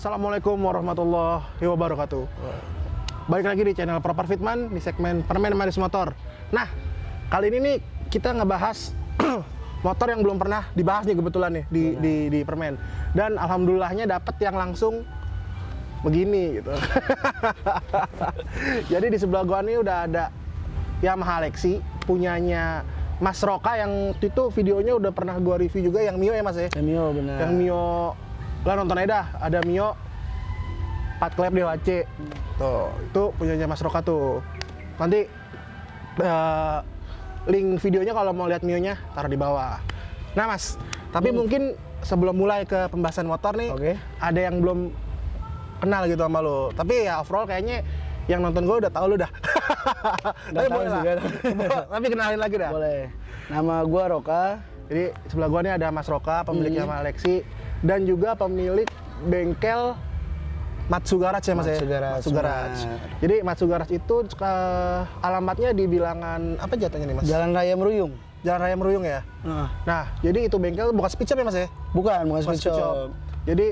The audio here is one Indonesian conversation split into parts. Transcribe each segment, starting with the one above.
Assalamualaikum warahmatullahi wabarakatuh. Balik lagi di channel Proper Fitman di segmen Permen Manis Motor. Nah, kali ini nih kita ngebahas motor yang belum pernah dibahas nih kebetulan nih di Permen. Dan alhamdulillahnya dapet yang langsung begini gitu. Jadi di sebelah gua nih udah ada Yamaha Lexi punyanya Mas Roka yang itu videonya udah pernah gua review juga yang Mio ya Mas ya? Yang Mio benar. Yang Mio, lah nonton aja dah, ada Mio 4 klep DHC. Tuh, itu punyanya Mas Roka tuh. Nanti link videonya kalau mau lihat Mio-nya taruh di bawah. Nah Mas, tapi mungkin sebelum mulai ke pembahasan motor nih, ada yang belum kenal gitu sama lo. Tapi ya overall kayaknya yang nonton gue udah tahu lu dah. Tapi boleh lah. Tapi kenalin lagi dah. Boleh. Nama gue Roka. Jadi sebelah gua nih ada Mas Roka, pemilik Yamaha Lexi dan juga pemilik bengkel Matsu Garage ya Mas ya? Matsu Garage. Jadi Matsu Garage itu alamatnya di bilangan apa jatuhnya nih Mas? Jalan Raya Meruyung. Jalan Raya Meruyung ya? Nah, jadi itu bengkel bukan speed shop ya Mas ya? Bukan speed shop. Jadi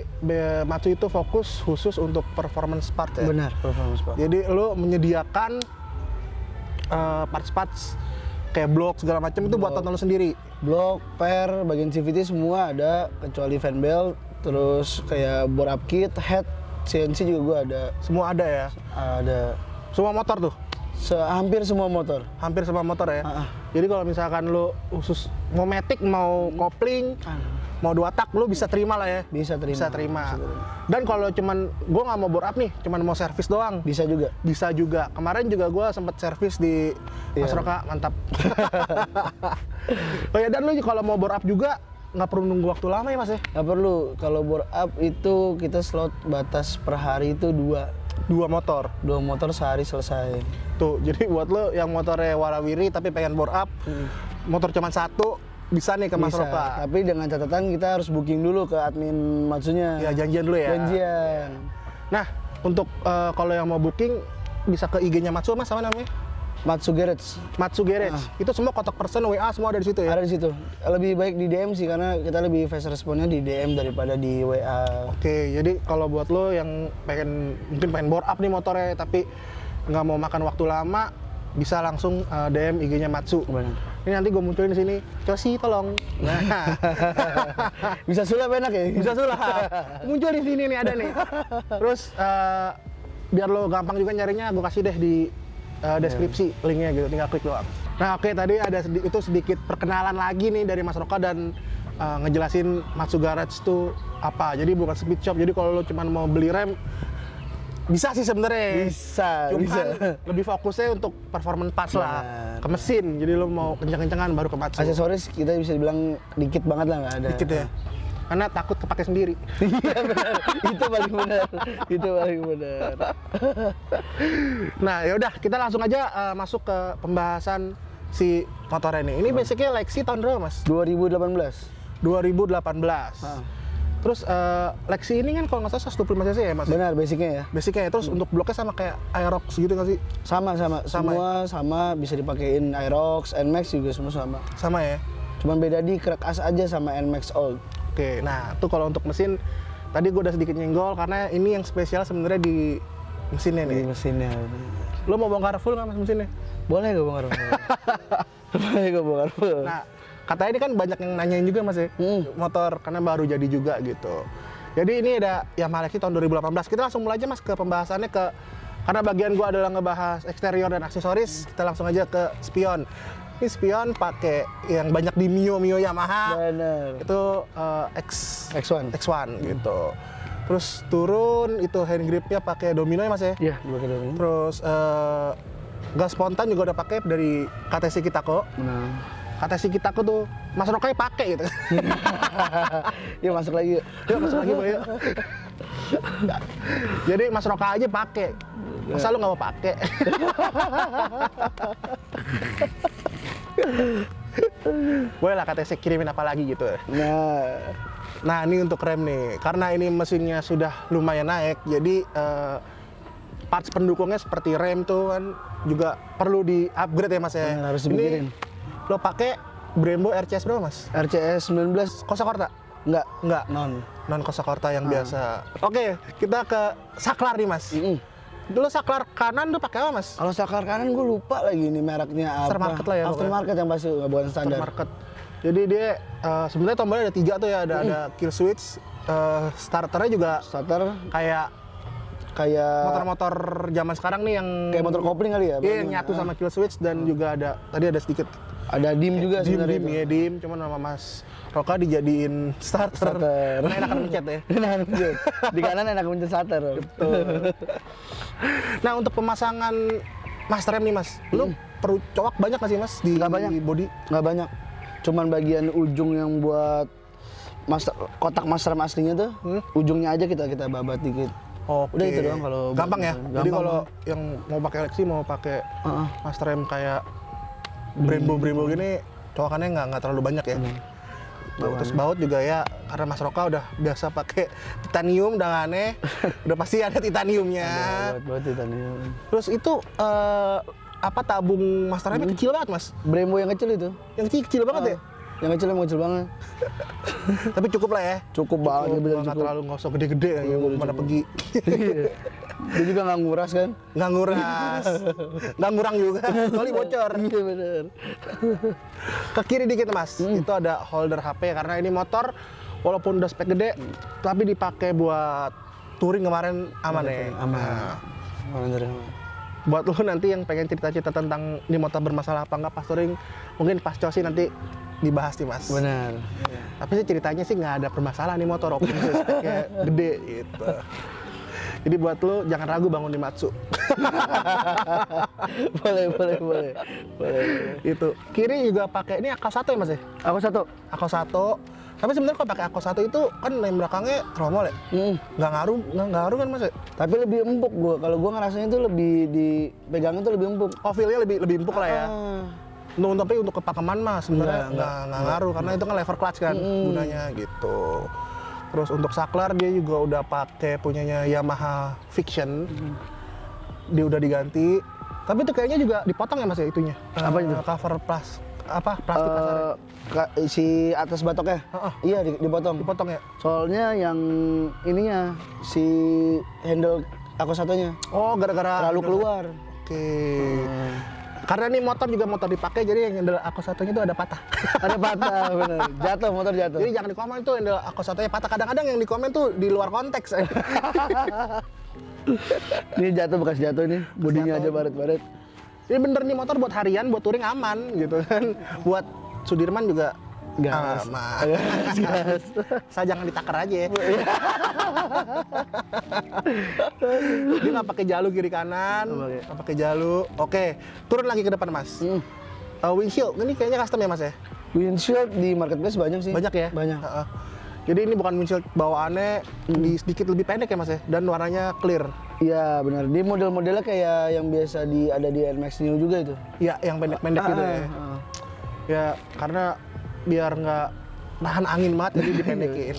Matsu itu fokus khusus untuk performance part ya? Benar, performance part. Jadi lo menyediakan parts-parts kayak blok segala macam itu buat tonton lo sendiri? Blok, per, bagian CVT semua ada kecuali fan belt, terus kayak bore up kit, head, CNC juga gua ada. Semua ada ya? Ada. Semua motor tuh? Hampir semua motor. Hampir semua motor ya? Jadi kalau misalkan lo khusus mau matic, mau kopling, mau 2 tak, lo bisa terima lah ya? Bisa terima. Dan kalau cuman, gue nggak mau bore up nih, cuman mau servis doang. Bisa juga. Bisa juga. Kemarin juga gue sempet servis di Mas Roka, mantap. Oh ya, dan lo kalau mau bore up juga, nggak perlu nunggu waktu lama ya Mas ya? Nggak perlu. Kalau bore up itu kita slot batas per hari itu 2 motor? 2 motor sehari selesai. Tuh, jadi buat lo yang motornya warawiri tapi pengen bore up, motor cuma 1, bisa nih ke Mas Roka. Tapi dengan catatan kita harus booking dulu ke admin Matsunya. Ya, janjian dulu ya? Janjian. Nah, untuk kalau yang mau booking, bisa ke IG-nya Matsu Mas, apa namanya? Matsu Garage. Matsu Garage. Itu semua kontak person, WA semua ada di situ ya? Ada di situ. Lebih baik di DM sih karena kita lebih fast responnya di DM daripada di WA. Oke, jadi kalau buat lo yang mungkin pengen bore up nih motornya tapi nggak mau makan waktu lama, bisa langsung DM IG-nya Matsu. Benar. Ini nanti gue munculin di sini. Cosi tolong. Nah. Bisa sulap enak ya? Bisa sulap. Muncul di sini nih, ada nih. Terus biar lo gampang juga nyarinya, gue kasih deh di deskripsi linknya gitu, tinggal klik doang. Nah oke, tadi ada itu sedikit perkenalan lagi nih dari Mas Roka dan ngejelasin Matsu Garage itu apa. Jadi bukan speed shop, jadi kalau lo cuma mau beli rem bisa sih sebenarnya. Cuman lebih fokusnya untuk performance parts lah, ke mesin. Jadi lo mau kencang-kencangan baru ke Matsu. Aksesoris kita bisa dibilang dikit banget lah, nggak ada. Dikit ya. Karena takut kepake sendiri. Iya benar. Itu paling benar. Nah, yaudah kita langsung aja masuk ke pembahasan si motor ini. Ini basicnya Lexi tahun berapa Mas? 2018. 2018. Terus Lexi ini kan kalau nggak salah 125 cc ya Mas? Benar, basicnya ya. Basicnya ya. Terus untuk bloknya sama kayak Aerox gitu nggak sih? Sama. Semua sama, bisa dipakein Aerox, NMAX juga semua sama. Sama ya? Cuman beda di crack as aja sama NMAX Old. Oke, nah tuh kalau untuk mesin, tadi gue udah sedikit nyenggol karena ini yang spesial sebenarnya di mesinnya nih. Di mesinnya. Lo mau bongkar full nggak Mas mesinnya? Boleh gue bongkar full. Boleh gue bongkar full. Nah, katanya ini kan banyak yang nanyain juga Mas ya, motor karena baru jadi juga gitu. Jadi ini ada Yamaha Lexi tahun 2018. Kita langsung mulai aja Mas ke pembahasannya karena bagian gua adalah ngebahas eksterior dan aksesoris, kita langsung aja ke spion. Ini spion pakai yang banyak di Mio Yamaha. Bener. Itu X1 gitu. Terus turun itu hand gripnya pakai Domino ya Mas ya? Iya, pakai Domino. Terus gas spontan juga udah pakai dari KTC Kitako. Nah. KTC Kitako tuh Mas Roka pakai gitu. Yuk masuk lagi. Yuk masuk lagi, Boy. Jadi Mas Roka aja pakai. Masa lu nggak mau pakai? Boleh lah KTC kirimin apa lagi gitu. Nah ini untuk rem nih, karena ini mesinnya sudah lumayan naik, jadi parts pendukungnya seperti rem tuh kan juga perlu di upgrade ya Mas ya. Harus dipikirin. Lo pakai Brembo RCS berapa Mas? RCS 19 Kosa Corta? Enggak. Non. Non Kosakorta yang biasa. Oke, kita ke saklar nih Mas. Dulu saklar kanan tuh pakai apa Mas? Kalau saklar kanan gue lupa lagi nih mereknya apa. Aftermarket lah ya, Aftermarket yang pasti bukan standar. Aftermarket. Jadi dia sebenarnya tombolnya ada 3 tuh ya, ada kill switch, starternya juga Starter kayak motor-motor zaman sekarang nih yang kayak motor kopling kali ya. Iya, yang nyatu sama kill switch dan juga ada sedikit Ada dim juga sebenarnya. dim, cuman sama Mas Roka dijadiin starter. Karena enakan mencet ya. Enakan mencet. Di kanan enak mencet starter. Betul. Nah, untuk pemasangan master rem nih Mas, lu perlu coak banyak nggak sih Mas di Nggak banyak. body? Nggak banyak. Cuman bagian ujung yang buat kotak master rem aslinya tuh, ujungnya aja kita babat dikit. Oke. Udah itu doang kalau gampang ya. gampang. Jadi kalau yang mau pakai Lexi mau pakai master rem kayak Brembo gini, coakannya nggak terlalu banyak ya. Terus baut juga ya, karena Mas Roka udah biasa pakai titanium, udah aneh, udah pasti ada titaniumnya. Buat titanium. Terus itu tabung master remnya kecil banget Mas. Brembo yang kecil itu. Yang kecil banget ya. Yang kecil emang kecil banget. Tapi cukup lah ya. Cukup banget, bener Nggak cukup. terlalu nggak usah gede-gede ya, mau kemana pergi. Dia juga nggak nguras kan? Nggak nguras, nggak ngurang juga, kecuali bocor. Iya bener. Ke kiri dikit Mas, itu ada holder HP karena ini motor walaupun udah spek gede, tapi dipakai buat touring kemarin aman ya. Aman. Nah, buat lu nanti yang pengen cerita-cerita tentang ini motor bermasalah apa nggak pas touring, mungkin pas cosi nanti dibahas nih Mas. Benar. Tapi sih ceritanya sih nggak ada permasalahan nih motor, walaupun speknya gede gitu. Jadi buat lu jangan ragu bangun di Matsu. boleh. Itu. Kiri juga pakai ini Akos 1 ya Mas ya? Aku satu. Akos 1. Tapi sebenarnya kalau pakai Akos 1 itu kan lem belakangnya tromol ya? Nggak ngaruh kan Mas ya? Tapi lebih empuk gua. Kalau gua ngerasanya itu lebih dipegangnya tuh lebih empuk. Oh, feel-nya lebih empuk lah ya. Tapi untuk kepakeman mah sebenarnya nggak ngaruh karena itu kan lever clutch kan gunanya gitu. Terus untuk saklar dia juga udah pakai punyanya Yamaha Fiction. Dia udah diganti. Tapi itu kayaknya juga dipotong ya Mas ya itunya. Apa itu? Cover plastik kasarnya. Si atas batoknya? Iya dipotong. Dipotong ya? Soalnya yang ininya si handle aku satunya. Oh, gara-gara terlalu keluar. Oke. Karena ini motor dipakai, jadi yang handle Akos 1-nya itu ada patah. Ada patah, bener. Jatuh, motor jatuh. Jadi jangan di komen tuh handle Akos 1-nya patah. Kadang-kadang yang di komen tuh di luar konteks. Ini jatuh, bekas jatuh nih. Bodinya aja baret-baret. Ini bener nih motor buat harian, buat touring aman gitu kan. Buat Sudirman juga gas. aman. Gas. Saya jangan ditakar aja ya. Dia nggak pakai jalu kiri kanan, nggak pakai jalu. Oke, turun lagi ke depan Mas. Windshield, ini kayaknya custom ya Mas ya? Windshield di marketplace banyak sih. Banyak ya? Banyak. Jadi ini bukan windshield bawaannya, sedikit lebih pendek ya Mas ya? Dan warnanya clear. Iya benar. Di model-modelnya kayak yang biasa ada di NMAX Neo juga itu. Iya, yang pendek-pendek gitu ya. Ya, karena biar nggak nahan angin banget jadi dipendekin.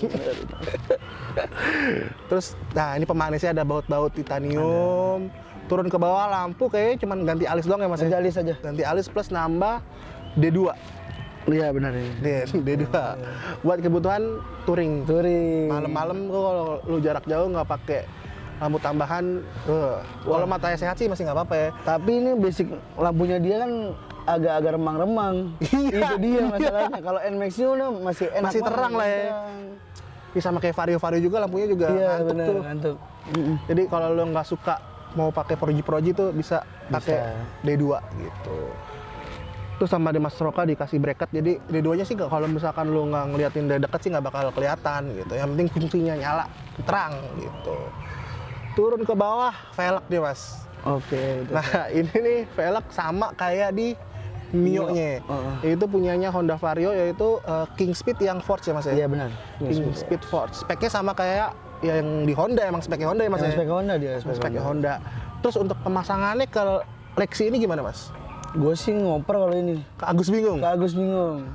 Terus, nah ini pemanisnya ada baut-baut titanium. Turun ke bawah lampu kayaknya cuma ganti alis doang ya Mas? Ganti alis aja. Ganti alis plus nambah D2. Iya benar ya. D2. Buat kebutuhan touring. Malam-malam kalau lu jarak jauh nggak pakai lampu tambahan. Kalau matanya sehat sih masih nggak apa-apa ya. Tapi ini basic lampunya dia kan agak-agak remang-remang. Itu dia masalahnya. Kalau NMAX Neo masih enak. Masih terang lah ya. Ini sama kayak Vario juga lampunya juga ngantuk tuh. Ngantuk. Jadi kalau lo nggak suka mau pakai proji tuh bisa pakai D2 gitu. Terus sama di Mas Roka dikasih bracket, jadi D2-nya sih kalau misalkan lo nggak ngeliatin dari dekat sih nggak bakal kelihatan gitu. Yang penting fungsinya nyala, terang gitu. Turun ke bawah, velg dia Mas. Oke. Nah ini nih velg sama kayak di Mio-nya. Itu punyanya Honda Vario yaitu King Speed yang Force ya Mas ya? Iya benar. King Speed Force. Speknya sama kayak yang di Honda, emang speknya Honda ya Mas ya? Speknya Honda dia. Speknya Honda. Terus untuk pemasangannya ke Lexi ini gimana Mas? Gue sih ngoper kalau ini. Ke Agus bingung? Ke Agus bingung.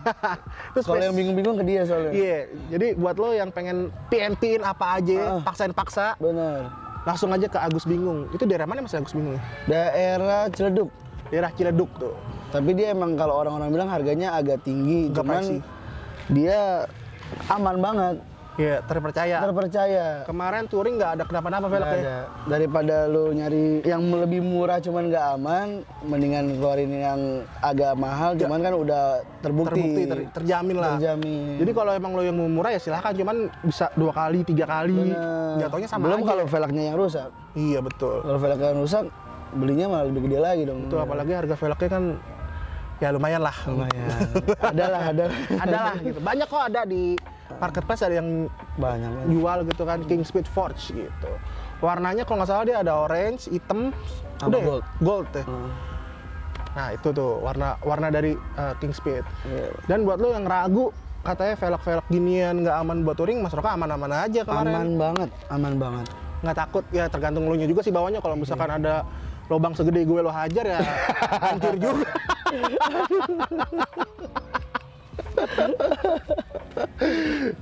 Terus kalau yang bingung-bingung ke dia soalnya. Iya, jadi buat lo yang pengen PNP-in apa aja, paksain-paksa. Benar. Langsung aja ke Agus bingung. Itu daerah mana Mas Agus bingung? Daerah Ciledug. Daerah Ciledug tuh. Tapi dia emang kalau orang-orang bilang harganya agak tinggi. Agak cuman pricey. dia aman banget, Iya, terpercaya. terpercaya. Kemarin touring nggak ada kenapa-napa Nggak velgnya. ada. Daripada lu nyari yang lebih murah cuman nggak aman, mendingan keluarin yang agak mahal, cuman kan udah terbukti, Terjamin lah. terjamin. Jadi kalau emang lo yang mau murah ya silahkan, cuman bisa 2 kali, 3 kali. Bener. Jatuhnya sama Belum aja. kalau velgnya yang rusak. Iya betul. Kalau velgnya yang rusak, belinya malah lebih gede lagi dong. Itu apalagi harga velgnya kan ya lumayan lah. Lumayan. ada. Ada lah gitu. Banyak kok ada di marketplace, ada yang Banyak kan. jual gitu kan, King Speed Forge gitu. Warnanya kalau nggak salah dia ada orange, hitam, Sama udah ya? gold. Gold ya. Hmm. Nah itu tuh warna dari King Speed. Iya. Dan buat lo yang ragu katanya velg-velg ginian nggak aman buat touring, Mas Roka aman-aman aja kemarin. Aman banget. Nggak takut ya, tergantung lo nya juga sih bawahnya. Kalau misalkan ada lubang segede gue lo hajar ya hancur juga.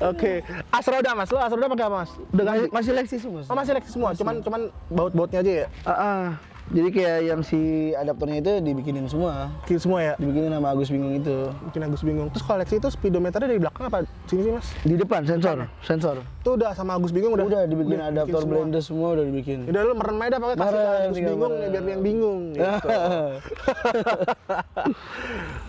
Oke, Asroda Mas, lo Asroda pakai apa Mas? Udah ganti? Masih Lexus semua. Oh, masih Lexus semua, cuman baut-bautnya aja ya? Jadi kayak yang si adaptornya itu dibikinin semua. Kiri semua ya? Dibikinin sama Agus Bingung itu. Bikin Agus bingung. Terus kalau Lexus itu speedometernya dari belakang apa sini sih Mas? Di depan sensor. Itu udah sama Agus bingung Udah dibikin adaptor semua. blender semua udah dibikin. Udah lu merem aja dah pakai kasih Merem, Agus tinggal bingung merem. nih biar dia yang bingung gitu.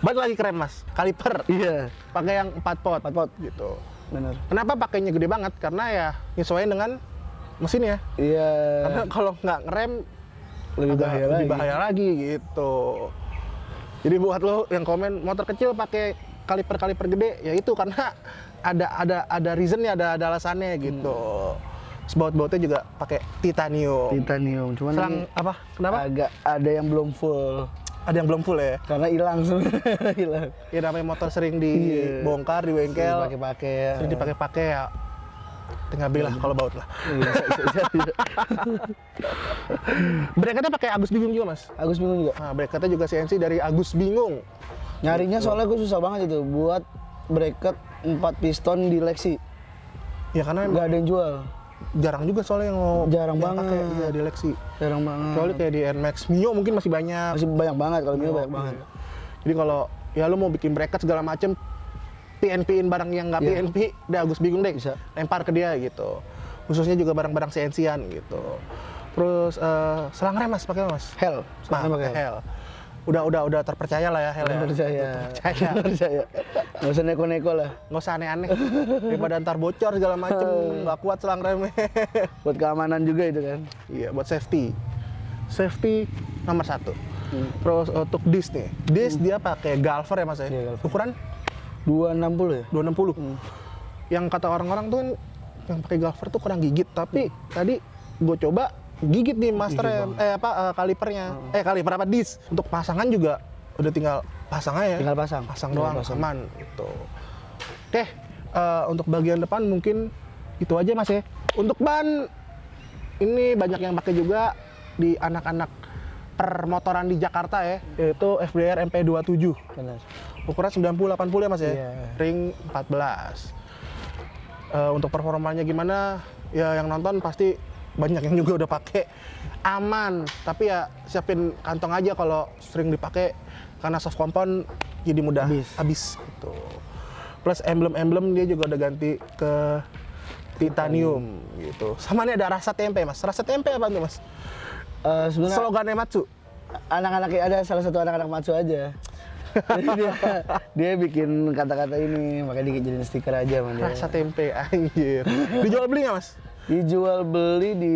Banget lagi keren Mas, kaliper. Iya. Pakai yang 4 pot. 4 pot. Gitu. Bener. Kenapa pakainya gede banget? Karena ya nyesuaiin dengan mesinnya. Iya. Karena kalau nggak ngerem Lebih agak bahaya lebih lagi. bahaya lagi gitu. Jadi buat lo yang komen motor kecil pakai kaliper gede, ya itu karena ada reasonnya, ada alasannya gitu. Baut-bautnya juga pakai titanium. Cuman Selang ini apa? Kenapa? agak ada yang belum full. Ada yang belum full ya. Karena hilang sebenarnya. Hilang. Ya namanya motor sering dibongkar, di bengkel, Dipakai-pakai ya. sering dipakai-pakai ya. Tinggal beli lah kalau baut lah. Iya, bisa. Bracketnya pakai Agus Bingung juga Mas. Agus Bingung juga. Nah, bracketnya juga CNC dari Agus Bingung. Nyarinya soalnya gue susah banget itu buat bracket 4 piston di Lexi. Ya karena Nggak ada yang jual. jarang juga soalnya yang mau Jarang yang banget. pakai iya di Lexi. Jarang banget. Kecuali kayak di NMAX Mio mungkin masih banyak. Masih banyak banget kalau Mio banyak Iya. banget. Jadi kalau ya lo mau bikin bracket segala macem, PNP-in barang yang nggak Iya. PNP, udah Agus Bingung deh, Bisa. lempar ke dia gitu. Khususnya juga barang-barang CNC-an gitu. Terus selang rem Mas, pakai apa, Mas? Hell. Nah, Soalnya pakai Hell. Udah terpercaya lah ya Hell ya. Percaya. Percaya. Percaya. Nggak usah neko-neko lah. Nggak usah aneh-aneh. Daripada ntar bocor segala macem, nggak kuat selang remnya. Buat keamanan juga itu kan. Iya, buat safety. Safety nomor 1. Terus untuk disc nih. Disc dia pakai Galver ya Mas ya? Iya, Galver. Ukuran 260 ya? 260. Yang kata orang-orang tuh kan yang pakai Galver tuh kurang gigit, tapi tadi gue coba gigit nih master kalipernya. Kaliper apa disc. Untuk pasangan juga udah tinggal pasang aja. Tinggal pasang. Pasang Tinggal doang pasang. aman gitu. Oke, untuk bagian depan mungkin itu aja Mas ya. Untuk ban ini banyak yang pakai juga di anak-anak permotoran di Jakarta ya, yaitu FDR MP27. Benar. Ukuran 90-80 ya Mas ya? Iya. Ring 14. Untuk performanya gimana? Ya yang nonton pasti banyak yang juga udah pakai. Aman, tapi ya siapin kantong aja kalau sering dipakai karena soft compound jadi mudah habis gitu. Plus emblem-emblem dia juga udah ganti ke titanium gitu. Sama nih ada rasa tempe Mas. Rasa tempe apa tuh Mas? Sebenarnya Slogannya Matsu. anak-anak ada salah satu anak-anak Matsu aja. Jadi dia bikin kata-kata ini, makanya dijadiin stiker aja sama dia. Rasa tempe anjir. Dijual beli nggak Mas? Dijual beli di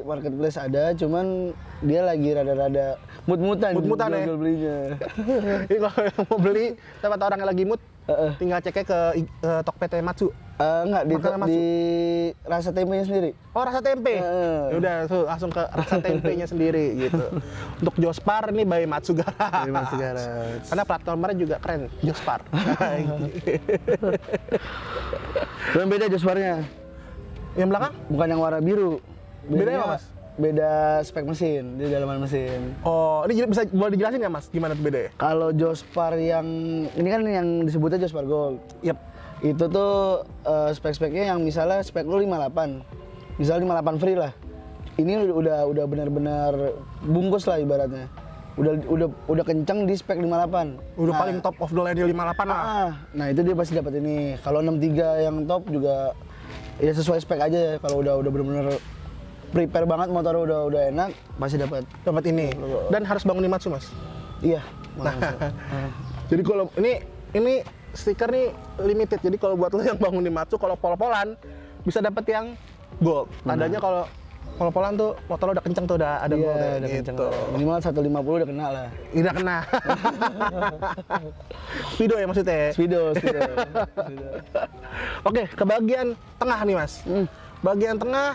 marketplace ada, cuman dia lagi rada-rada mut-mutan Mut-mutan ya? jual belinya. Jadi kalau yang mau beli, tempat orang yang lagi mood, tinggal ceknya ke Tokped Matsu. Enggak, Makanan Matsu. di rasa tempenya sendiri. Oh rasa tempe? Ya udah tuh langsung ke rasa tempenya sendiri gitu. Untuk Jospar ini by Matsu Garage. By Matsu Garage. Karena plat nomornya juga keren, Jospar. Dan beda Josparnya, Yang belakang? bukan yang warna biru. Bedanya apa, Mas? Beda spek mesin, di dalaman mesin. Oh, ini bisa boleh dijelasin nggak Mas? Gimana tuh bedanya? Kalau Jospar yang ini kan yang disebutnya Jospar Gold. Yap. Itu tuh spek-speknya yang misalnya spek lu 58. Misalnya 58 free lah. Ini udah benar-benar bungkus lah ibaratnya. udah kenceng di spek 58. Udah paling top of the line di 58 lah. Nah itu dia pasti dapat ini. Kalau 63 yang top juga ya sesuai spek aja ya. Kalau udah bener-bener prepare banget, motor udah enak, pasti dapat ini. Dan harus bangun Nimatsu, Mas. Iya. Jadi kalau ini stiker nih limited. Jadi kalau buat lo yang bangun Nimatsu, kalau pol-polan bisa dapat yang gold. Tandanya kalau pol-polan tuh motor lo udah kenceng tuh, udah ada gold udah gitu. kenceng. Minimal 150 udah kena lah. Udah kena. Speedo ya maksudnya. Speedo. Oke, ke bagian tengah nih, Mas. Bagian tengah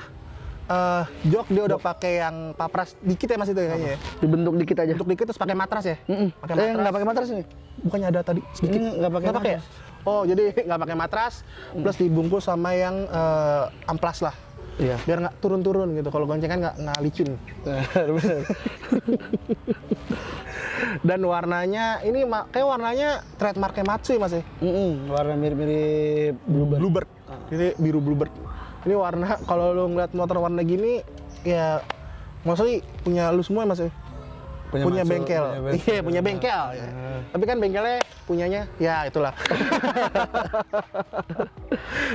jok dia udah pakai yang papras dikit ya Mas itu kayaknya ya. Dibentuk dikit aja. Bentuk dikit terus pakai matras ya? Pakai matras. Nggak pakai matras ini? Bukannya ada tadi sedikit? Ini nggak pakai matras. Ya? Oh, jadi nggak pakai matras plus dibungkus sama yang amplas lah. Iya. Biar nggak turun-turun gitu. Kalau goncengan nggak licin. Benar. Dan warnanya ini kayak warnanya trademarknya Matsu ya Mas ya? Warna mirip-mirip Bluebird. Ini biru Bluebird. Ini warna kalau lu ngeliat motor warna gini ya maksudnya punya lu semua ya Mas ya? Punya bengkel. Iya, punya bengkel. Ya. Tapi kan bengkelnya punyanya ya itulah.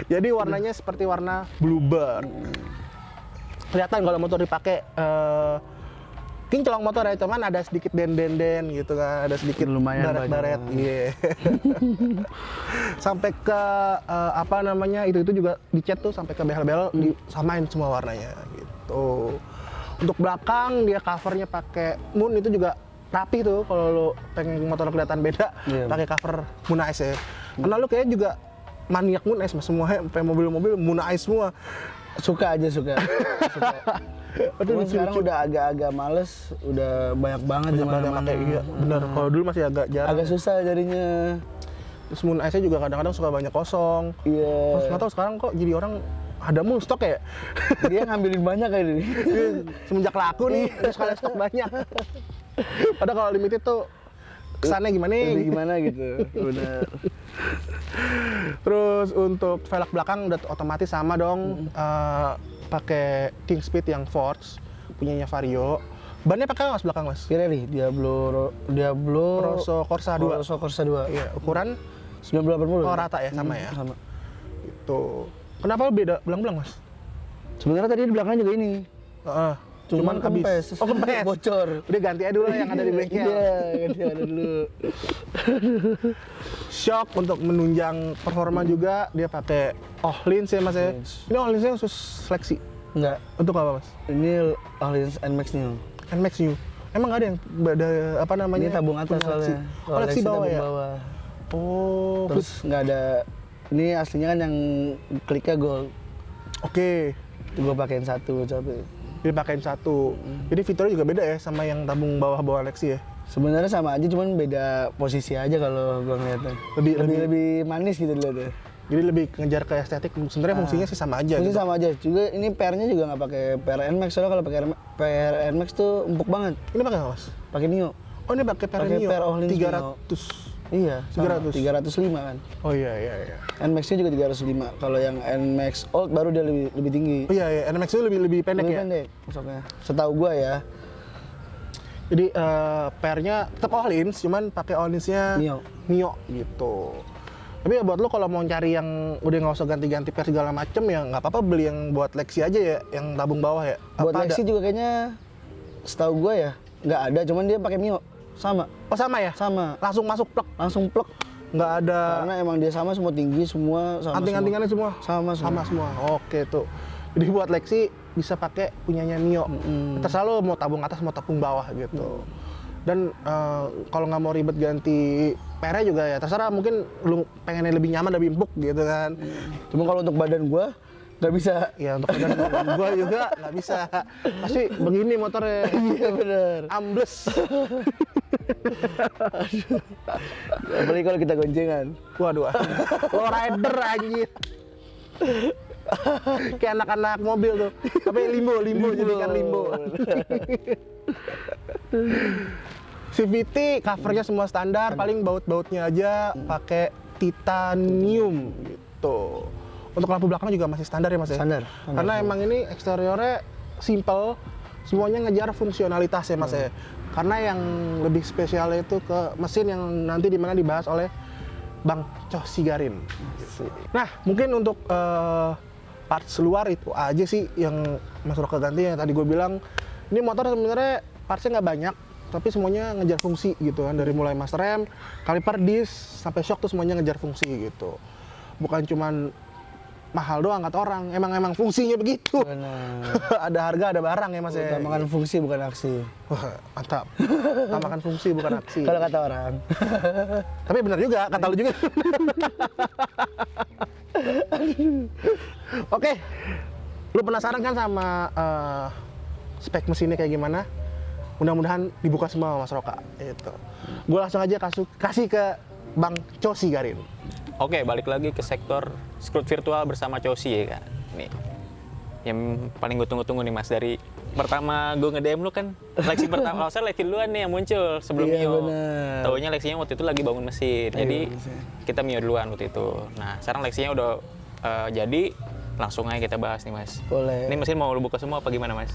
Jadi warnanya seperti warna Bluebird. Kelihatan kalau motor dipakai kinclong motor ya, cuman ada sedikit den gitu kan, ada sedikit lumayan baret. Iya. Sampai ke apa namanya itu juga dicat tuh sampai ke behel-behel disamain semua warnanya gitu. Untuk belakang dia covernya pakai Moon, itu juga rapi tuh kalau lo pengen motor kelihatan beda pakai cover Moon Ice ya. Karena lo kayaknya juga maniak Moon Ice Mas, semua sampai mobil-mobil Moon Ice semua. Suka. Aduh, sekarang udah agak-agak males, udah banyak banget pakai. Iya, benar. Kalau dulu masih agak jarang. Agak susah jadinya. Terus Moon Ice juga kadang-kadang suka banyak kosong. Iya. Terus nggak tahu sekarang kok jadi orang ada mulu stok ya. Dia ngambilin banyak kayak ini. Semenjak laku nih, terus kalian stok banyak. Padahal kalau limited tuh kesannya gimana gitu. Benar. Terus untuk velg belakang udah otomatis sama dong. Pakai King Speed yang Force punyanya Vario. Bannya pakai Mas belakang Mas? Pirelli Diablo Rosso Corsa 2. Rosso Corsa 2. Iya, ukuran 980. Oh, rata ya, sama ya. Sama. Itu. Kenapa beda belang-belang Mas? Sebenarnya tadi di belakang juga ini. Cuman kempes. Oh, kempes. Bocor. Udah ganti aja dulu yang ada di bengkel. Iya, ganti ada dulu. Shock untuk menunjang performa juga dia pakai Ohlins ya Mas ya. Ini Ohlinsnya khusus seleksi. Enggak. Untuk apa Mas? Ini Ohlins NMAX New. NMAX New. Emang nggak ada yang ada apa namanya? Ini tabung atas soalnya. Koleksi bawah ya. Bawah. Oh. Terus nggak ada. Ini aslinya kan yang kliknya gold. Oke. Gue pakein satu. Dia pakein satu. Jadi fiturnya juga beda ya sama yang tabung bawah Lexi ya. Sebenarnya sama aja, cuman beda posisi aja kalau gua ngeliatnya. Lebih manis gitu dilihatnya. Jadi lebih ngejar ke estetik. Sebenarnya fungsinya sih sama aja. Fungsinya gitu. sama aja. Juga ini PR-nya juga nggak pakai PR NMAX, soalnya kalau pakai PR NMAX tuh empuk banget. Ini pakai apa Mas? Pakai Neo. Oh ini pakai PR Neo. PR Ohlins 300. Iya, 300. 305 kan. Oh iya. NMAX-nya juga 305. Kalau yang NMAX Old baru dia lebih tinggi. Oh iya, NMAX itu lebih pendek lebih ya? pendek masuknya. Setahu gua ya. Jadi PR-nya tetap Ohlins, cuman pakai Ohlinsnya Neo gitu. Tapi ya buat lo kalau mau cari yang udah nggak usah ganti-ganti PR segala macem ya nggak apa-apa beli yang buat Lexi aja ya, yang tabung bawah ya. Buat apa Lexi ada? juga kayaknya setahu gua ya nggak ada, cuman dia pakai Mio. Sama. Oh sama ya? Sama. Langsung masuk plug? Langsung plug. Nggak ada. Karena emang dia sama, semua tinggi, semua sama. Anting-antingannya semua? Sama semua. Oke tuh. Jadi buat Lexi bisa pakai punyanya Mio. Terserah lo mau tabung atas mau tabung bawah gitu. Dan kalau nggak mau ribet ganti PR juga ya terserah, mungkin lu pengennya lebih nyaman, lebih empuk gitu kan. Cuma kalau untuk badan gua nggak bisa. Ya untuk badan gua juga nggak bisa. Pasti begini motornya. Iya bener. Ambles. Apalagi kalau kita goncengan. Waduh. Low rider anjir. Kayak anak-anak mobil tuh. Tapi limbo jadikan limbo. CVT covernya semua standar, paling baut-bautnya aja pakai titanium gitu. Untuk lampu belakang juga masih standar ya Mas ya? Standar. Karena emang ini eksteriornya simple, semuanya ngejar fungsionalitas ya Mas ya. karena yang lebih spesial itu ke mesin yang nanti dimana dibahas oleh Bang Cosi Garin. Nah, mungkin untuk parts luar itu aja sih yang Mas Roka ganti. Yang tadi gue bilang, ini motor sebenarnya partsnya nggak banyak, tapi semuanya ngejar fungsi gitu kan. Dari mulai master rem, kaliper, disk, sampai shock tuh semuanya ngejar fungsi gitu. Bukan cuman mahal doang kata orang, emang fungsinya begitu. Ada harga, ada barang ya Mas ya. Utamakan fungsi bukan aksi. Wah, mantap. Utamakan fungsi bukan aksi. Kalau kata orang. Tapi benar juga, kata lu juga. Oke, lu penasaran kan sama spek mesinnya kayak gimana? Mudah-mudahan dibuka semua Mas Roka. Itu. Gue langsung aja kasih ke Bang Cosi Garin. Oke, balik lagi ke sektor Skrut virtual bersama Cosi ya kan. Nih, yang paling gue tunggu-tunggu nih Mas, dari pertama gue nge-DM lu kan, Lexi pertama, kalau saya Lexi duluan nih yang muncul sebelum Iya, Mio. bener. Taunya Lexinya waktu itu lagi bangun mesin, jadi kita Mio duluan waktu itu. Nah, sekarang Lexinya udah jadi, langsung aja kita bahas nih Mas. Boleh. Ini mesin mau lu buka semua apa gimana Mas?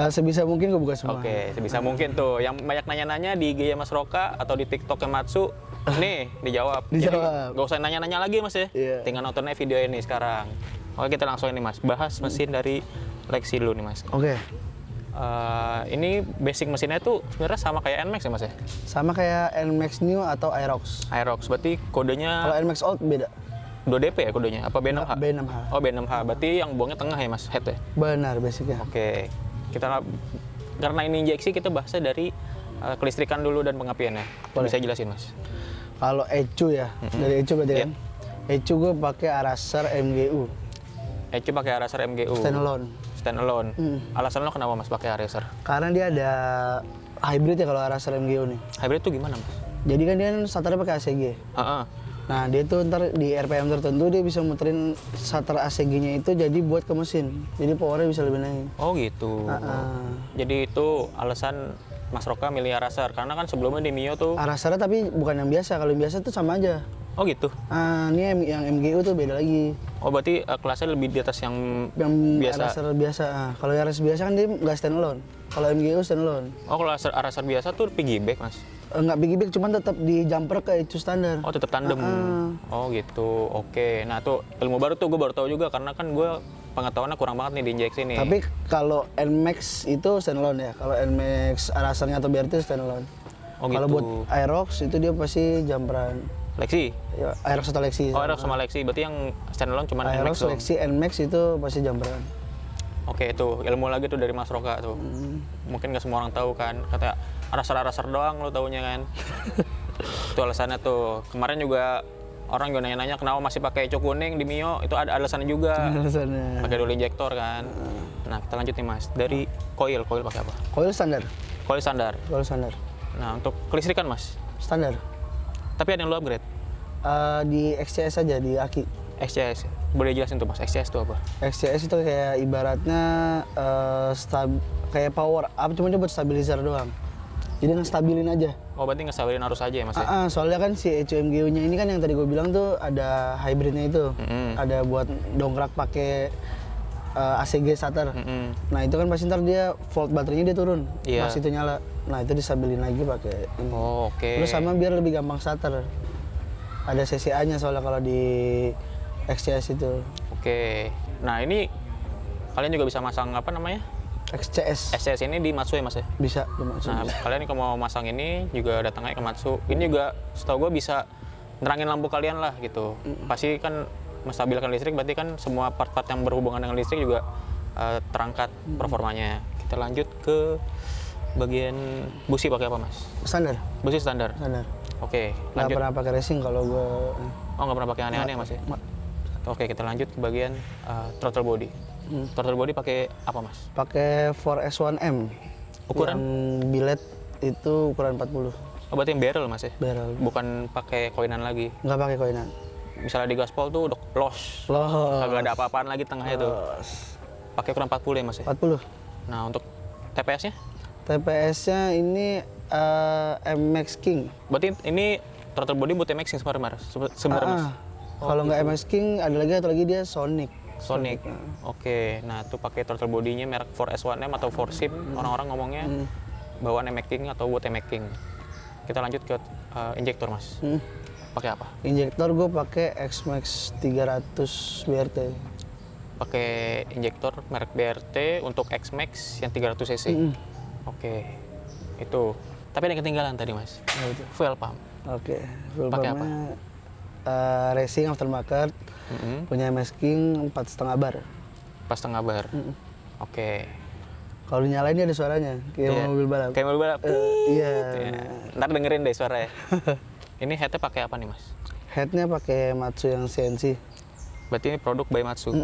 Sebisa mungkin gue buka semua. Oke, sebisa mungkin tuh. Yang banyak nanya-nanya di IG Mas Roka atau di TikTok Matsu, nih dijawab. Jadi Dijawab. gak usah nanya-nanya lagi Mas ya. Iya. Tinggal nontonnya video ini sekarang. Oke, kita langsung ini Mas, bahas mesin dari Lexi dulu nih Mas. Oke. Ini basic mesinnya tuh sebenarnya sama kayak NMAX ya Mas ya? Sama kayak NMAX New atau Aerox. Aerox, berarti Kalau kodenya NMAX Old beda. 2DP ya kodenya? Apa B6H? B6H. Oh B6H, berarti yang buangnya tengah ya Mas, head ya? Benar, basicnya. Oke, karena ini injeksi kita bahasnya dari kelistrikan dulu dan pengapiannya. Boleh. Bisa jelasin Mas? Kalau ECU ya, dari ECU berarti Iya. kan? ECU gue pakai Araser MGU, ECU pakai Araser MGU. standalone. Alasan lo kenapa Mas pakai Araser? Karena dia ada hybrid ya kalau Araser MGU nih. Hybrid tuh gimana Mas? Jadi kan dia starternya pakai ACG. Heeh. Nah dia tuh ntar di RPM tertentu dia bisa muterin starter ACG-nya itu jadi buat ke mesin. Jadi powernya bisa lebih naik. Oh gitu. Jadi itu alasan Mas Roka milih Araser, karena kan sebelumnya di Mio tuh. Arasernya tapi bukan yang biasa. Kalau yang biasa tuh sama aja. Oh gitu. Ini yang MGU tuh beda lagi. Oh berarti kelasnya lebih di atas yang Yang biasa. Araser biasa. Kalau yang Araser biasa kan dia nggak standalone. Kalau MGU standalone. Oh kalau Araser biasa tuh piggyback Mas? Nggak piggyback, cuman tetap di jumper ke ECU standar. Oh tetap tandem. Oh gitu. Oke. Nah tuh ilmu baru tuh gue baru tahu juga, karena kan gue pengetahuannya kurang banget nih di injeksi nih. Tapi kalau NMAX itu standalone ya. Kalau NMAX Arasernya atau BRT standalone. Oh Kalau gitu. buat Aerox itu dia pasti jumperan. Lexi? Ya, Aerox atau Lexi. Oh Aerox sama Lexi, berarti yang standalone cuma Aerox, NMAX doang. Lexi, NMAX itu pasti jumperan. Oke, itu ilmu lagi tuh dari Mas Roka tuh. Mungkin nggak semua orang tahu kan. Kata Araser doang lo taunya kan. Itu alasannya tuh. Kemarin juga orang juga nanya-nanya kenapa masih pakai ECU kuning di Mio. Itu ada alasannya juga. Alasannya. Pakai dual injektor kan. Nah, kita lanjut nih Mas. Dari coil pakai apa? Coil standar. Coil standar. Coil standar. Nah, untuk kelistrikan Mas. Standar. Tapi ada yang lo upgrade. Di XCS aja, di aki. XCS. Boleh jelasin tuh Mas, XCS itu apa? XCS itu kayak ibaratnya kayak power up, cuma buat stabilizer doang. Jadi ngestabilin aja. Oh, berarti ngestabilin arus aja ya Mas ya? Soalnya kan si ECU MGU-nya ini kan yang tadi gue bilang tuh ada hybridnya itu. Ada buat dongkrak pakai ACG starter. Nah itu kan pasti ntar dia volt baterainya dia turun. Iya. Pas itu nyala. Nah itu disabilin lagi pakai ini. Oh, oke. Terus sama biar lebih gampang starter. Ada CCA-nya soalnya kalau di XCS itu. Oke. Nah, ini kalian juga bisa masang apa namanya? XCS SCS ini di Matsu ya Mas ya? bisa dimaksud. Nah, kalian kalau mau masang ini juga datang aja ke Matsu. Ini juga setahu gue bisa nerangin lampu kalian lah gitu. Pasti kan menstabilkan listrik, berarti kan semua part-part yang berhubungan dengan listrik juga terangkat performanya. Kita lanjut ke bagian busi pakai apa Mas? Standar. Busi standar. Standar. Oke, Nggak lanjut. pernah pakai racing kalau gue. Oh, nggak pernah pakai aneh-aneh Mas ya? Oke, kita lanjut ke bagian throttle body. Throttle body pakai apa Mas? Pakai 4S1M. Ukuran? Yang bilet itu ukuran 40 Oh, berarti yang barrel Mas ya? barrel. Bukan pakai koinan lagi. Nggak pakai koinan. Misalnya di gaspol tuh udah los. Kagak ada apa-apaan lagi tengahnya tuh. Pakai ukuran 40 ya Mas ya? 40. Nah, untuk TPS-nya? TPS-nya ini MX King. Berarti ini throttle body buat MX yang sebenarnya Mas? Kalau nggak MX King ada lagi dia Sonic. Sonic. Oke, nah tuh pakai throttle bodinya merek 4S1M atau 4SIM orang-orang ngomongnya. bawaan emaking atau wood emaking. Kita lanjut ke injektor mas. Pakai apa? Injektor gue pakai X-Max 300 BRT. Pakai injektor merek BRT untuk X-Max yang 300 cc. Oke, itu. Tapi ada yang ketinggalan tadi mas. Fuel pump. Oke, fuel Pakai pumpnya racing aftermarket, punya MS King 4,5 bar. Pas setengah bar. Oke. Kalau dinyalain dia ada suaranya, kayak Iya. mobil balap. Kayak mobil balap. Iya. Ya. Ntar dengerin deh suaranya. Ini headnya pakai apa nih mas? Headnya pakai Matsu yang CNC. Berarti ini produk by Matsu.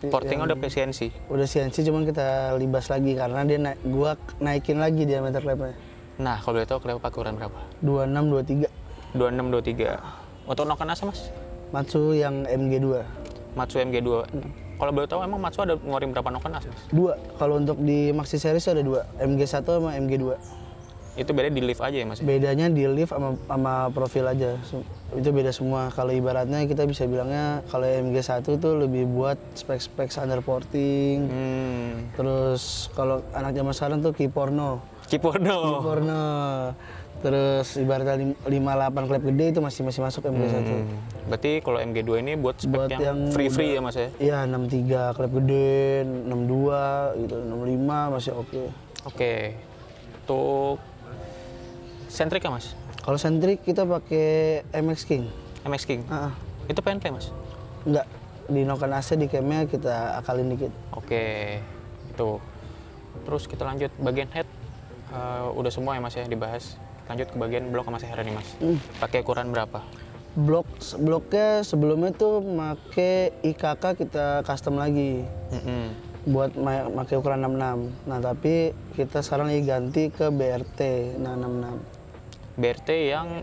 Portingnya udah pakai CNC. Udah CNC, cuman kita libas lagi karena dia gua naikin lagi diameter klepnya. Nah, kalau boleh tahu klep pakai ukuran berapa? 26, 23. 2623. Untuk noken AC mas? Matsu yang MG2. Matsu MG2. Kalau boleh tahu emang Matsu ada ngeluarin berapa noken AC mas? 2. Kalau untuk di Maxi Series ada 2. MG1 sama MG2. Itu beda di lift aja ya mas? Bedanya di lift sama profil aja. Itu beda semua. Kalau ibaratnya kita bisa bilangnya kalau MG1 tuh lebih buat spek-spek standar porting. Terus kalau anak zaman sekarang tuh Kiporno. Kiporno. Terus ibaratnya 58 klep gede itu masih masuk MG1. Berarti kalau MG2 ini buat spek Buat yang free-free ya mas ya? Iya, 63 klep gede, 62 gitu, 65 masih oke. Oke. Untuk sentrika mas? Kalau sentrik kita pakai MX King. MX King? Itu PNP mas? Enggak, di noken AC di camnya kita akalin dikit. Oke, itu. Terus kita lanjut bagian head. Udah semua ya mas ya dibahas. Lanjut ke bagian blok sama serre nih mas. Pakai ukuran berapa? Bloknya sebelumnya tuh make IKK kita custom lagi. Buat pakai ukuran 66. Nah, tapi kita sekarang lagi ganti ke BRT 66. BRT yang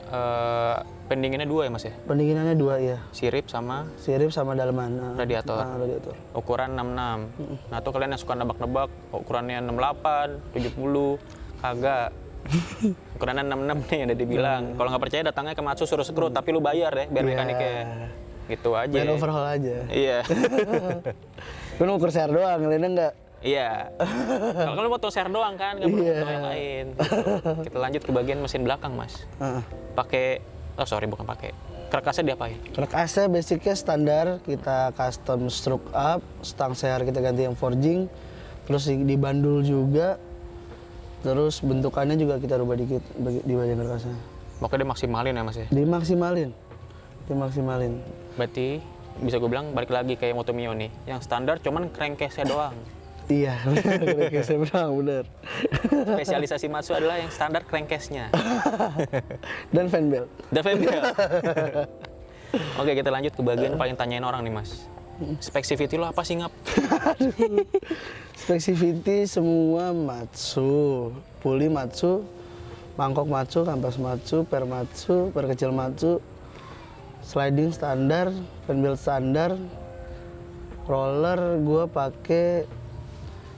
pendinginnya 2 ya mas ya? Pendinginannya 2 ya. Sirip sama Sirip sama daleman. radiator. Radiator. Ukuran 66. Nah tuh kalian yang suka nebak-nebak ukurannya 68, 70, kagak. Ukurannya 66 nih ada dibilang. Kalau nggak percaya datangnya ke Matsu suruh screw, tapi lu bayar ya biar mekaniknya. Gitu aja. Main overhaul aja. Iya. Lu ukur share doang, lainnya enggak. Iya. Kalau lu mau tuh share doang kan, nggak perlu yang lain. Gitu. Kita lanjut ke bagian mesin belakang mas. Pakai, bukan pakai. Karkasnya diapain? Krek AC basicnya standar, kita custom stroke up, stang seher kita ganti yang forging, terus dibandul juga, terus bentukannya juga kita rubah dikit di bagian karkasnya. Pokoknya dia maksimalin ya mas ya? Dimaksimalin. Berarti bisa gue bilang balik lagi kayak Moto Mio nih, yang standar cuman crankcase-nya doang. Iya, bener. Spesialisasi Matsu adalah yang standar crankcase-nya. Dan fan belt. Dan fan belt. Oke, kita lanjut ke bagian paling tanyain orang nih mas. Spexivity lo apa sih ngap? Spexivity semua Matsu, puli Matsu, mangkok Matsu, kampas Matsu, per kecil Matsu, sliding standar, fan belt standar, roller gua pakai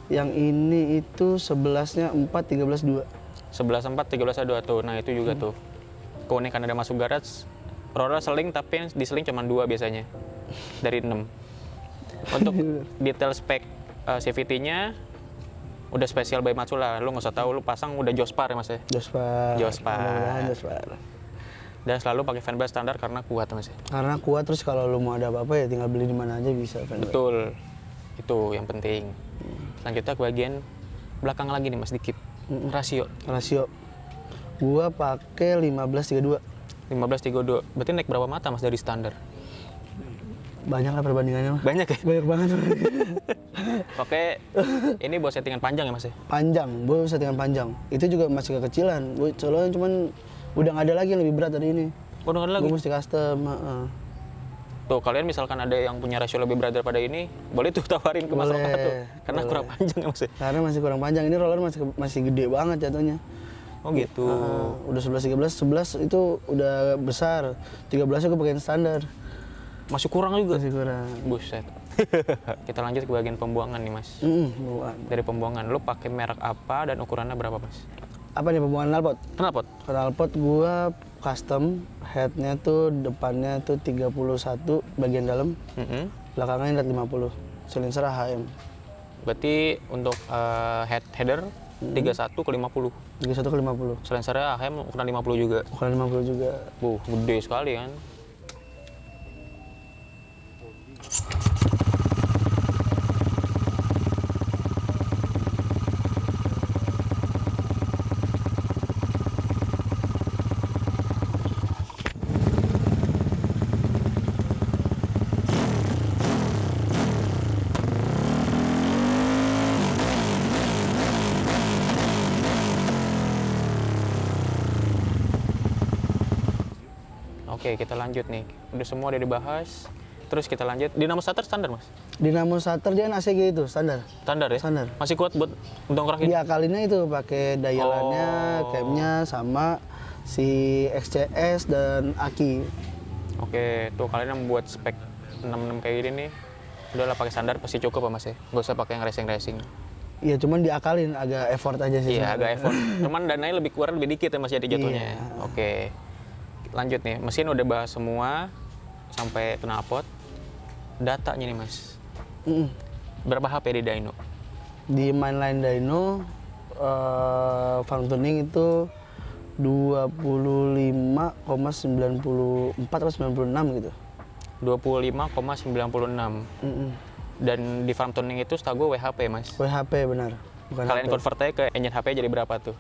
yang ini itu 11-nya 4, 13, 2. 11-4, 13-2 tuh. Nah itu juga tuh. Keunikan ada masuk garage, roller seling tapi di seling cuma 2 biasanya. Dari 6. Untuk detail spek CVT-nya udah spesial by Matsu lah. Lu nggak usah tahu, lu pasang udah Jospar ya mas ya? Jospar. Jospar. Dan selalu pakai fan belt standar karena kuat mas ya? Karena kuat, terus kalau lu mau ada apa-apa ya tinggal beli di mana aja bisa fan belt. Betul. Itu yang penting. Selanjutnya ke bagian belakang lagi nih mas, dikit. Rasio. Gua pakai 15-32. 15-32. Berarti naik berapa mata mas dari standar? Banyak lah perbandingannya mah. Banyak ya? Banyak banget. Oke, ini buat settingan panjang ya mas ya? Panjang, gua settingan panjang. Itu juga masih kekecilan. Gua soalnya cuman udah nggak ada lagi yang lebih berat dari ini. Udah nggak ada lagi? Gua mesti custom. Tuh kalian misalkan ada yang punya rasio lebih berat daripada ini, boleh tuh tawarin ke Mas Oka tuh. Karena kurang panjang ya mas ya? Karena masih kurang panjang. Ini roller masih gede banget jatuhnya. Oh gitu. Udah 11 itu udah besar. 13-nya gue pakein standar. Masih kurang juga? Masih kurang. Buset. Kita lanjut ke bagian pembuangan nih mas. Dari pembuangan, lu pakai merek apa dan ukurannya berapa mas? Apa nih pembuangan knalpot? Knalpot? Knalpot gua custom, headnya tuh depannya tuh 31 bagian dalam, belakangnya net 50, silencer HM. Berarti untuk header 31 ke 50. 31 ke 50. Silencernya AHM ukuran 50 juga. Ukuran 50 juga. Gede sekali kan. Oke, kita lanjut nih. Udah semua udah dibahas. Terus kita lanjut. Dinamo starter standar, Mas? Dinamo starter dia ACG itu standar. Standar ya? Standar. Masih kuat buat dongkrakin? Diakalinnya itu pakai dialannya, camnya sama si XCS dan aki. Oke, tuh kalian yang membuat spek 66 kayak gini nih, udahlah pakai standar pasti cukup ya Mas ya? Gak usah pakai yang racing-racing. Iya, cuman diakalin agak effort aja sih. Iya, agak effort. Cuman dananya lebih kurang lebih dikit ya Mas jadi jatuhnya. Iya. Oke. Lanjut nih, mesin udah bahas semua sampai knalpot. Datanya nih Mas. Berapa HP di dyno? Di mainline dyno farm tuning itu 25,94 atau 96 gitu. 25,96. Dan di farm tuning itu setahu gue WHP Mas. WHP benar. Bukan Kalian HP. convert aja ke engine HP jadi berapa tuh?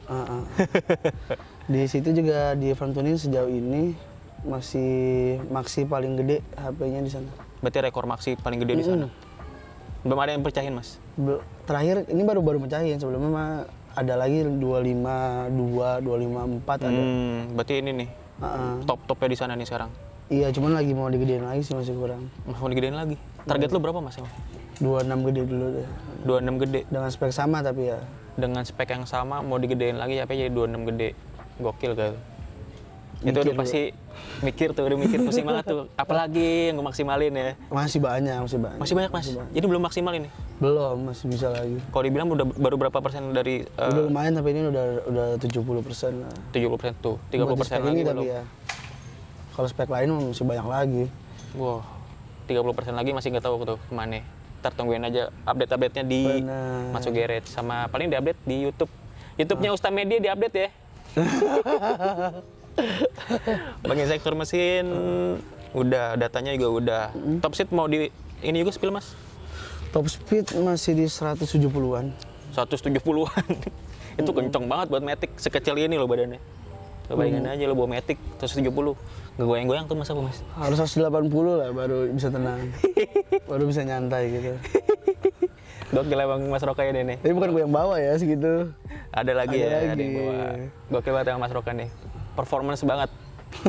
Di situ juga di farm tuning sejauh ini masih maksi paling gede HP-nya di sana. Berarti rekor maksi paling gede di sana. Belum ada yang pecahin Mas? Terakhir ini baru mecahin, sebelumnya mah ada lagi 252, 254 ada. Berarti ini nih top-topnya di sana nih sekarang. Iya, cuman lagi mau digedein lagi sih, masih kurang. Mau digedein lagi? Target lu berapa Mas? 26 gede dulu deh. 26 gede? Dengan spek sama tapi ya. Dengan spek yang sama mau digedein lagi HP jadi 26 gede. Gokil kan? Itu udah pasti mikir tuh, udah mikir pusing banget tuh. Apalagi yang gue maksimalin ya? Masih banyak. Masih banyak Mas? Jadi belum maksimal ini? Belum, masih bisa lagi. Kalau dibilang udah baru berapa persen dari... Udah lumayan tapi ini udah 70% lah. 70% tuh, 30% Buat di spek lagi ini belum. tapi ya. Kalau spek lain masih banyak lagi. Wah, 30% lagi masih nggak tahu tuh kemana. Ntar tungguin aja update-update-nya di Matsu Garage. Sama paling diupdate di YouTube. YouTube-nya Usta Media diupdate ya. Bagian sektor mesin udah, datanya juga udah. Top speed mau di ini juga spill Mas? Top speed masih di 170-an. 170-an. Itu kenceng banget buat Matic sekecil ini loh badannya. Lo bayangin aja lo bawa Matic 170. Nggak goyang-goyang tuh Mas aku Mas. Harus 180 lah baru bisa tenang. Baru bisa nyantai gitu. Gokil emang Mas Roka ini nih. Tapi bukan gue yang bawa ya segitu. Ada lagi Ada ya, ada yang lagi. bawa. Gokil banget emang Mas Roka nih. Performance banget.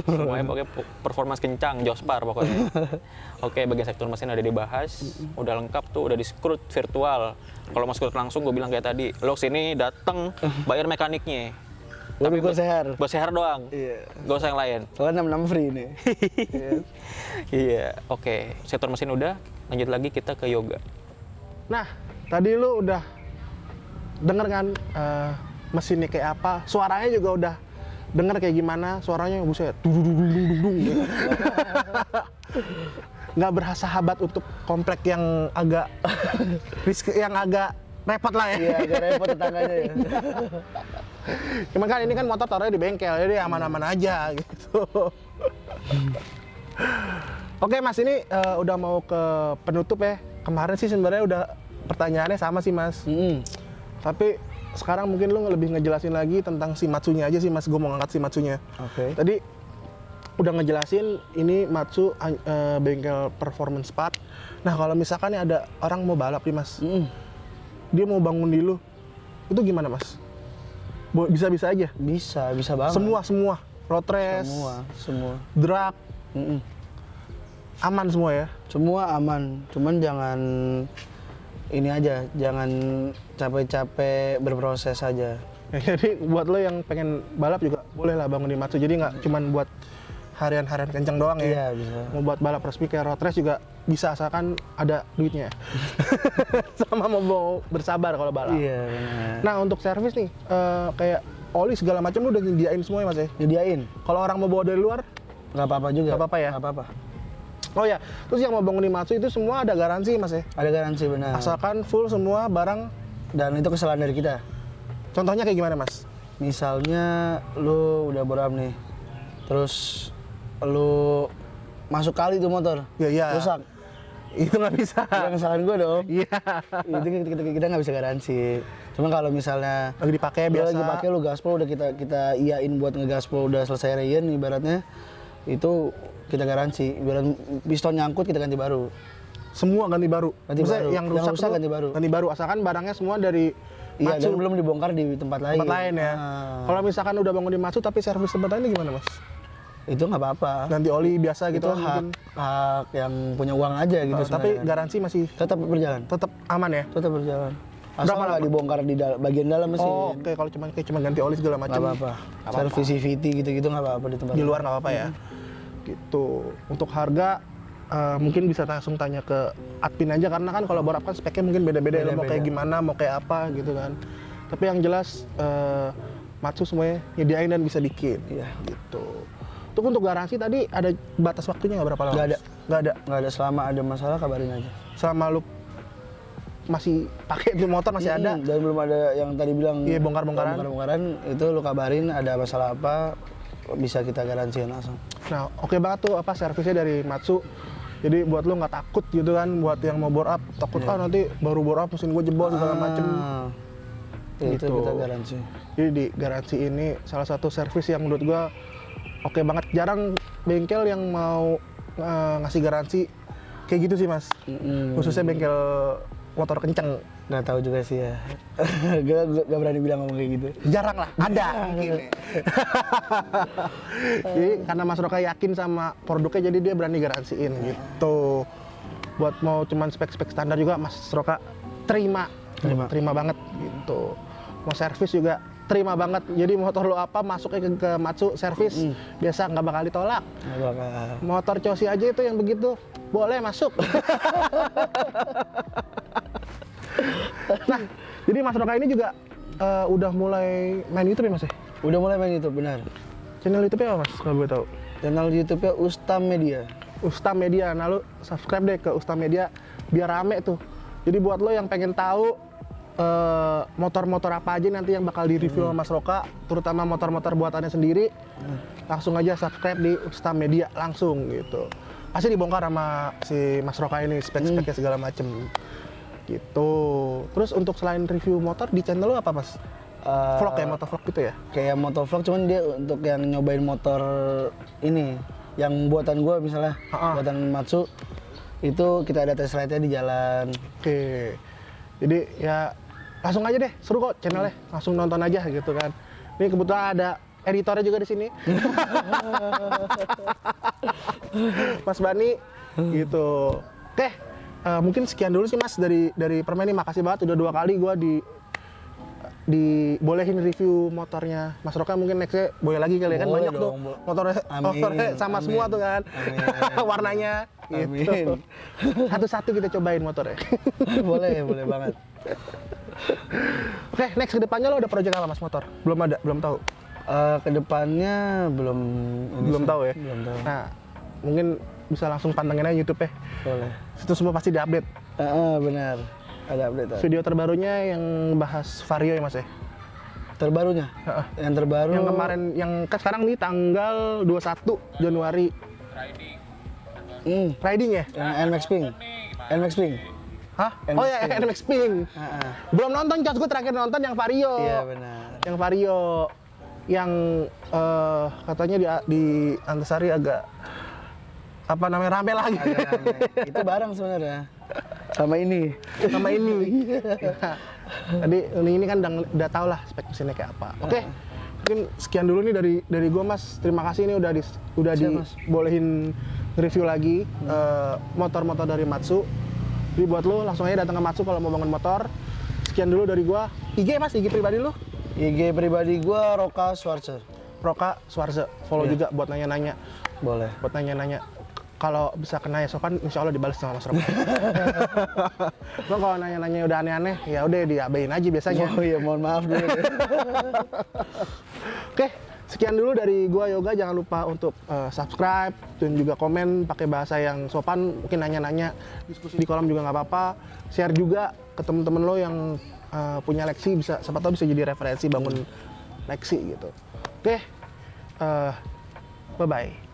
Semuanya pokoknya performance kencang, Jospar pokoknya. Oke, bagian sektor mesin udah dibahas, udah lengkap tuh, udah di-scrut virtual. Kalau mau scrut langsung, gue bilang kayak tadi, lo sini dateng, bayar mekaniknya. Tapi gue seher. Buat seher doang, Iya. gak usah yang lain. Soalnya 66 free nih. Iya, oke. Sektor mesin udah, lanjut lagi kita ke yoga. Nah, tadi lu udah denger kan mesinnya kayak apa, suaranya juga udah denger kayak gimana, suaranya buset, dung. Nggak bersahabat untuk komplek yang agak yang agak repot lah ya. Iya, agak repot tetangganya ya. Cuman kan ini kan motor taruhnya di bengkel, jadi aman-aman aja gitu. Oke Mas, ini udah mau ke penutup ya. Kemarin sih sebenarnya udah pertanyaannya sama sih Mas. Tapi sekarang mungkin lu lebih ngejelasin lagi tentang si Matsunya aja sih Mas. Gue mau ngangkat si Matsunya. Oke. Tadi udah ngejelasin ini Matsu bengkel performance part. Nah kalau misalkan nih ada orang mau balap nih Mas, dia mau bangun di lu, itu gimana Mas? Bisa-bisa aja? Bisa banget. Semua, road race, Semua. drag, aman semua ya? Semua aman, cuman jangan ini aja, jangan capek-capek berproses aja. Jadi buat lo yang pengen balap juga boleh lah bangun di Matsu. Jadi nggak cuman buat harian-harian kenceng doang ya. Iya, bisa. Mau buat balap resmi kayak road race juga bisa, asalkan ada duitnya. Sama mau bersabar kalau balap. Iya, benar. Nah untuk servis nih, kayak oli segala macam lu udah nyediain semua ya Mas ya? Nyediain. Kalau orang mau bawa dari luar? Nggak apa-apa juga. Nggak apa-apa ya? Nggak apa-apa. Oh ya, terus yang mau bangun di Matsu itu semua ada garansi Mas ya? Ada garansi benar. Asalkan full semua barang. Dan itu kesalahan dari kita. Contohnya kayak gimana mas? Misalnya lu udah bor up nih, terus lu masuk kali tuh motor, Iya. rusak. Itu nggak bisa. Yang kesalahan gue dong. Iya. Itu kita nggak bisa garansi. Cuma kalau misalnya Lagi dipakai lu biasa. lagi pakai lu gaspol udah kita iyain buat ngegaspol udah selesai reyen ibaratnya, itu kita garansi. Ibarat piston nyangkut kita ganti baru. Semua ganti baru. Ganti Maksudnya baru. yang Yang rusak, rusak tuh ganti baru. Ganti baru. Asalkan barangnya semua dari Iya, Matsu, dan belum dibongkar di tempat lain. tempat lain ya. Ah. Kalau misalkan udah bangun di Matsu tapi servis tempat lain gimana mas? Itu nggak apa-apa. Ganti oli biasa gitu Itu mungkin. hak yang punya uang aja gitu. Tapi sebenarnya. garansi masih tetap berjalan. tetap aman ya? Tetap berjalan. Asal Berapa nggak lama? dibongkar di bagian dalam mesin. Oh, oke. Kalau cuma ganti oli segala Nggak macam. apa-apa. Servis CVT gitu-gitu nggak apa-apa di tempat Di lain. luar nggak apa-apa ya. Gitu. Untuk harga mungkin bisa langsung tanya ke admin aja karena kan kalau bor up kan speknya mungkin beda-beda. Lo mau kayak gimana, mau kayak apa gitu kan. Tapi yang jelas Matsu semuanya nyediain dan bisa bikin. Iya. Gitu. Untuk garansi tadi ada batas waktunya nggak berapa lama? Nggak ada. Nggak ada. Nggak ada, selama ada masalah kabarin aja. Selama lu masih pakai tuh motor masih ada. Dan belum ada yang tadi bilang Iya, bongkar-bongkaran. bongkar-bongkaran, itu lu kabarin ada masalah apa, bisa kita garansiin langsung. Nah, oke banget tuh apa servisnya dari Matsu. Jadi buat lu nggak takut gitu kan, buat yang mau bore up, takut nanti baru bore up mesin gue jebol segala macem. Itu Gitu. kita garansi. Jadi di garansi ini salah satu servis yang menurut gua oke banget. Jarang bengkel yang mau ngasih garansi kayak gitu sih mas. Khususnya bengkel motor kenceng. Nggak tahu juga sih ya. Gak berani bilang ngomong kayak gitu. Jarang lah, ada mungkin. Jadi karena Mas Roka yakin sama produknya, jadi dia berani garansiin gitu. Buat mau cuman spek-spek standar juga Mas Roka terima banget gitu. Mau servis juga terima banget. Jadi motor lo apa masuknya ke Matsu servis biasa nggak bakal ditolak. Nggak bakal. Motor Cosi aja itu yang begitu boleh masuk. Nah, jadi Mas Roka ini juga udah mulai main YouTube ya Mas ya? Udah mulai main YouTube, benar. Channel YouTube-nya apa Mas kalau gue tahu? Channel YouTube-nya Ustam Media. Ustam Media. Nah, lu subscribe deh ke Ustam Media biar rame tuh. Jadi buat lo yang pengen tahu motor-motor apa aja nanti yang bakal di-review sama Mas Roka, terutama motor-motor buatannya sendiri, langsung aja subscribe di Ustam Media langsung gitu. Pasti dibongkar sama si Mas Roka ini spek-speknya segala macem gitu. Terus untuk selain review motor di channel lo apa Mas? Vlog ya, motovlog gitu ya? Kayak motovlog, cuman dia untuk yang nyobain motor ini, yang buatan gua misalnya, buatan Matsu, itu kita ada test ride-nya di jalan. Oke. Jadi ya langsung aja deh, seru kok channelnya. Langsung nonton aja gitu kan. Ini kebetulan ada editornya juga di sini. Mas Bani gitu. Oke. Mungkin sekian dulu sih Mas dari Permen ini. Makasih banget udah 2 kali gua dibolehin review motornya Mas Roka. Mungkin nextnya boleh lagi kali ya kan, Boleh banyak tuh dong, motornya sama amin. semua tuh kan. Warnanya gitu. Amin. Satu-satu kita cobain motornya. boleh banget. Oke, next kedepannya lo ada project apa Mas motor? Belum tahu. Kedepannya belum Tahu ya. Belum tahu. Nah, mungkin bisa langsung pantengin aja YouTube ya. Boleh. Itu semua pasti diupdate. Benar. Ada update. Video terbarunya yang bahas Vario ya Mas ya? Terbarunya? Yang terbaru. Yang kemarin, yang kan sekarang nih tanggal 21 Januari. Riding ya? Yang NMAX Pink. NMAX Pink. Hah? Oh ya, NMAX Pink. Belum nonton, Cos. Gue terakhir nonton yang Vario. Iya benar. Yang Vario. Yang katanya di Antasari agak apa namanya rame lagi. Itu bareng sebenarnya. Sama ini. Tadi ini kan udah tau lah spek mesinnya kayak apa. Oke. Mungkin sekian dulu nih dari gua Mas. Terima kasih ini udah dibolehin review lagi motor-motor dari Matsu. Jadi buat lo langsung aja datang ke Matsu kalau mau bangun motor. Sekian dulu dari gua. IG Mas, IG pribadi lo? IG pribadi gua Roka Schwarzer. Roka Schwarzer. Follow juga buat nanya-nanya. Boleh. Buat nanya-nanya. Kalau bisa kena ya sopan, insya Allah dibalas sama Mas Roka. Lo kalau nanya-nanya udah aneh-aneh, ya udah diabain aja biasanya. Oh iya, mohon maaf dulu. Oke, sekian dulu dari gua Yoga. Jangan lupa untuk subscribe dan juga komen pakai bahasa yang sopan. Mungkin nanya-nanya, diskusi di kolom juga nggak apa-apa. Share juga ke temen-temen lo yang punya Lexi bisa, siapa tahu bisa jadi referensi bangun Lexi gitu. Oke, bye bye.